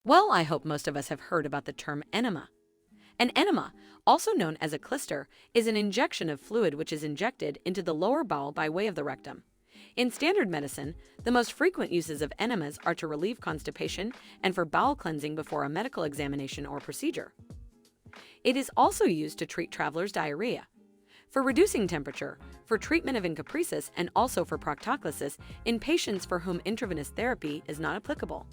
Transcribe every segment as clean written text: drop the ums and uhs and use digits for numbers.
Well, I hope most of us have heard about the term enema. An enema, also known as a clyster, is an injection of fluid which is injected into the lower bowel by way of the rectum. In standard medicine, the most frequent uses of enemas are to relieve constipation and for bowel cleansing before a medical examination or procedure. It is also used to treat travelers' diarrhea, for reducing temperature, for treatment of encopresis, and also for proctoclysis in patients for whom intravenous therapy is not applicable.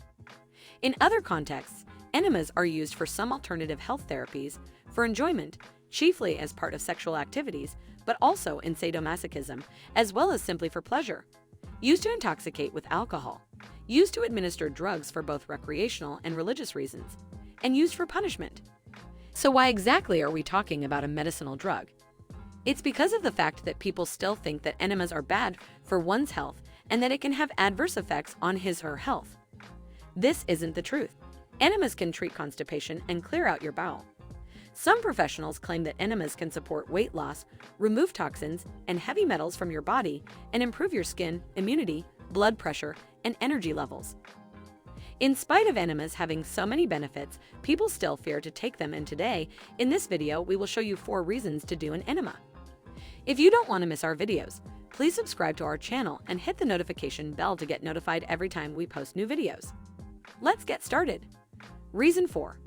In other contexts, enemas are used for some alternative health therapies, for enjoyment, chiefly as part of sexual activities, but also in sadomasochism, as well as simply for pleasure. Used to intoxicate with alcohol, used to administer drugs for both recreational and religious reasons, and used for punishment. So why exactly are we talking about a medicinal drug? It's because of the fact that people still think that enemas are bad for one's health and that it can have adverse effects on his or her health. This isn't the truth. Enemas can treat constipation and clear out your bowel. Some professionals claim that enemas can support weight loss, remove toxins and heavy metals from your body, and improve your skin, immunity, blood pressure, and energy levels. In spite of enemas having so many benefits, people still fear to take them, and today, in this video, we will show you 4 reasons to do an enema. If you don't want to miss our videos, please subscribe to our channel and hit the notification bell to get notified every time we post new videos. Let's get started. Reason 4.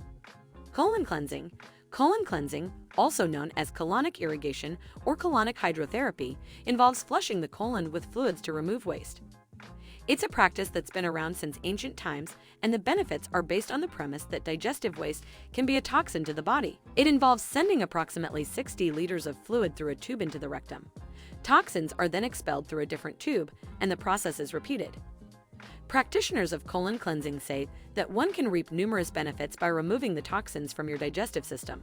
Colon cleansing. Colon cleansing, also known as colonic irrigation or colonic hydrotherapy, involves flushing the colon with fluids to remove waste. It's a practice that's been around since ancient times, and the benefits are based on the premise that digestive waste can be a toxin to the body. It involves sending approximately 60 liters of fluid through a tube into the rectum. Toxins are then expelled through a different tube, and the process is repeated. Practitioners of colon cleansing say that one can reap numerous benefits by removing the toxins from your digestive system.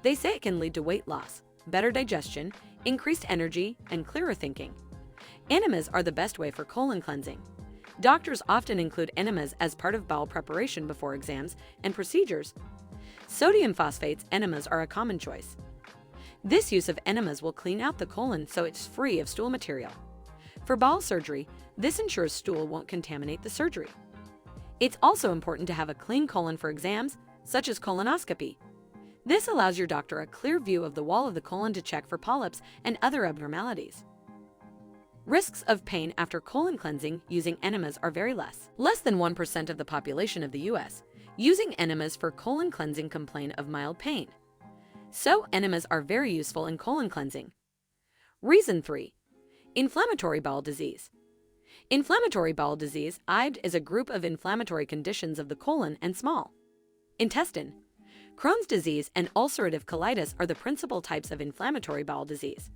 They say it can lead to weight loss, better digestion, increased energy, and clearer thinking. Enemas are the best way for colon cleansing. Doctors often include enemas as part of bowel preparation before exams and procedures. Sodium phosphates enemas are a common choice. This use of enemas will clean out the colon so it's free of stool material. For bowel surgery, this ensures stool won't contaminate the surgery. It's also important to have a clean colon for exams, such as colonoscopy. This allows your doctor a clear view of the wall of the colon to check for polyps and other abnormalities. Risks of pain after colon cleansing using enemas are very less. Less than 1% of the population of the US using enemas for colon cleansing complain of mild pain. So enemas are very useful in colon cleansing. Reason 3. Inflammatory bowel disease. Inflammatory bowel disease (IBD) is a group of inflammatory conditions of the colon and small intestine. Crohn's disease and ulcerative colitis are the principal types of inflammatory bowel disease.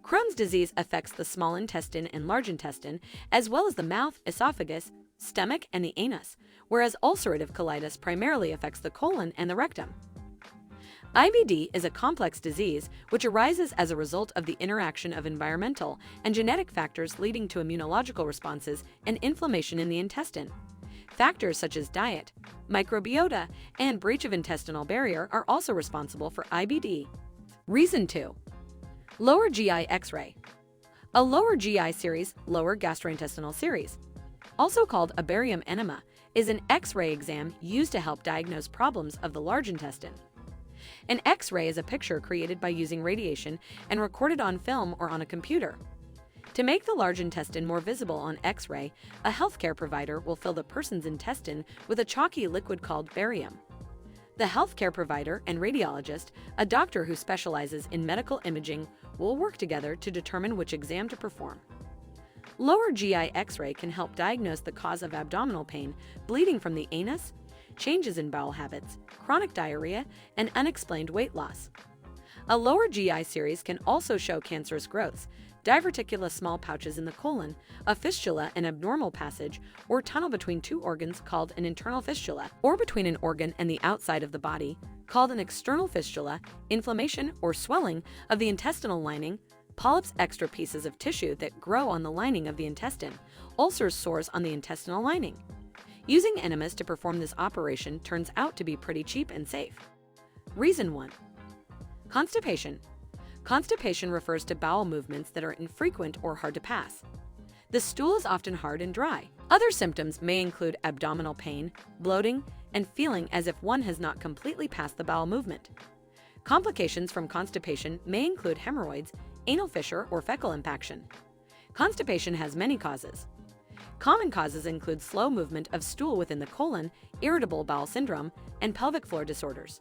Crohn's disease affects the small intestine and large intestine, as well as the mouth, esophagus, stomach, and the anus, whereas ulcerative colitis primarily affects the colon and the rectum. IBD is a complex disease which arises as a result of the interaction of environmental and genetic factors leading to immunological responses and inflammation in the intestine. Factors such as diet, microbiota, and breach of intestinal barrier are also responsible for IBD. Reason 2. Lower GI X-ray. A lower GI series, lower gastrointestinal series, also called a barium enema, is an X-ray exam used to help diagnose problems of the large intestine. An X-ray is a picture created by using radiation and recorded on film or on a computer. To make the large intestine more visible on X-ray, a healthcare provider will fill the person's intestine with a chalky liquid called barium. The healthcare provider and radiologist, a doctor who specializes in medical imaging, will work together to determine which exam to perform. Lower GI X-ray can help diagnose the cause of abdominal pain, bleeding from the anus, changes in bowel habits, chronic diarrhea, and unexplained weight loss. A lower GI series can also show cancerous growths, diverticulous small pouches in the colon, a fistula, an abnormal passage or tunnel between two organs called an internal fistula, or between an organ and the outside of the body called an external fistula, inflammation or swelling of the intestinal lining, polyps, extra pieces of tissue that grow on the lining of the intestine, ulcers, sores on the intestinal lining. Using enemas to perform this operation turns out to be pretty cheap and safe. Reason 1. Constipation. Constipation refers to bowel movements that are infrequent or hard to pass. The stool is often hard and dry. Other symptoms may include abdominal pain, bloating, and feeling as if one has not completely passed the bowel movement. Complications from constipation may include hemorrhoids, anal fissure, or fecal impaction. Constipation has many causes. Common causes include slow movement of stool within the colon, irritable bowel syndrome, and pelvic floor disorders.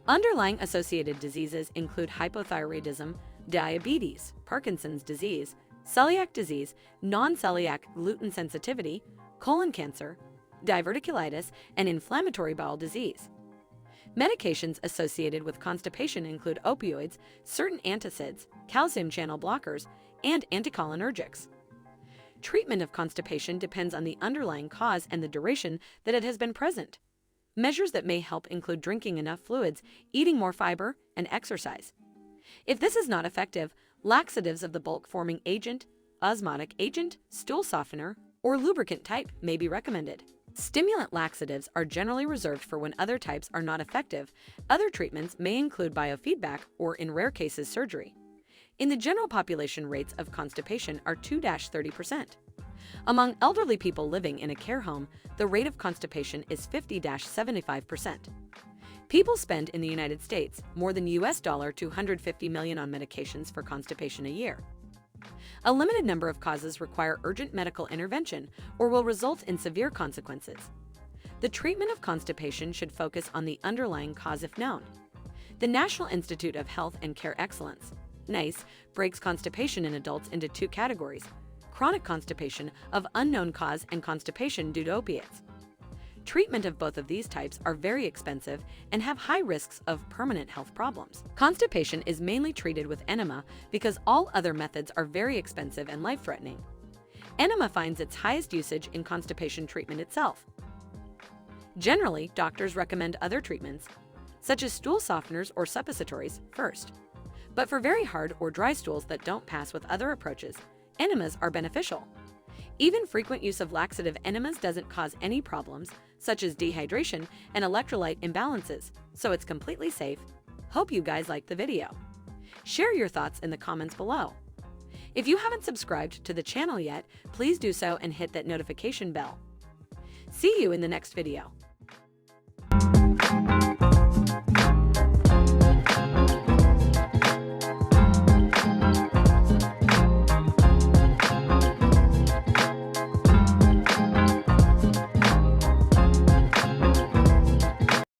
Underlying associated diseases include hypothyroidism, diabetes, Parkinson's disease, celiac disease, non-celiac gluten sensitivity, colon cancer, diverticulitis, and inflammatory bowel disease. Medications associated with constipation include opioids, certain antacids, calcium channel blockers, and anticholinergics. Treatment of constipation depends on the underlying cause and the duration that it has been present. Measures that may help include drinking enough fluids, eating more fiber, and exercise. If this is not effective, laxatives of the bulk-forming agent, osmotic agent, stool softener, or lubricant type may be recommended. Stimulant laxatives are generally reserved for when other types are not effective. Other treatments may include biofeedback or, in rare cases, surgery. In the general population, rates of constipation are 2–30%. Among elderly people living in a care home, the rate of constipation is 50–75%. People spend in the United States more than $250 million on medications for constipation a year. A limited number of causes require urgent medical intervention or will result in severe consequences. The treatment of constipation should focus on the underlying cause if known. The National Institute of Health and Care Excellence, NICE, breaks constipation in adults into two categories: chronic constipation of unknown cause and constipation due to opiates. Treatment of both of these types are very expensive and have high risks of permanent health problems. Constipation is mainly treated with enema because all other methods are very expensive and life-threatening. Enema finds its highest usage in constipation treatment itself. Generally, doctors recommend other treatments, such as stool softeners or suppositories, first. But for very hard or dry stools that don't pass with other approaches, enemas are beneficial. Even frequent use of laxative enemas doesn't cause any problems, such as dehydration and electrolyte imbalances, so it's completely safe. Hope you guys liked the video. Share your thoughts in the comments below. If you haven't subscribed to the channel yet, please do so and hit that notification bell. See you in the next video.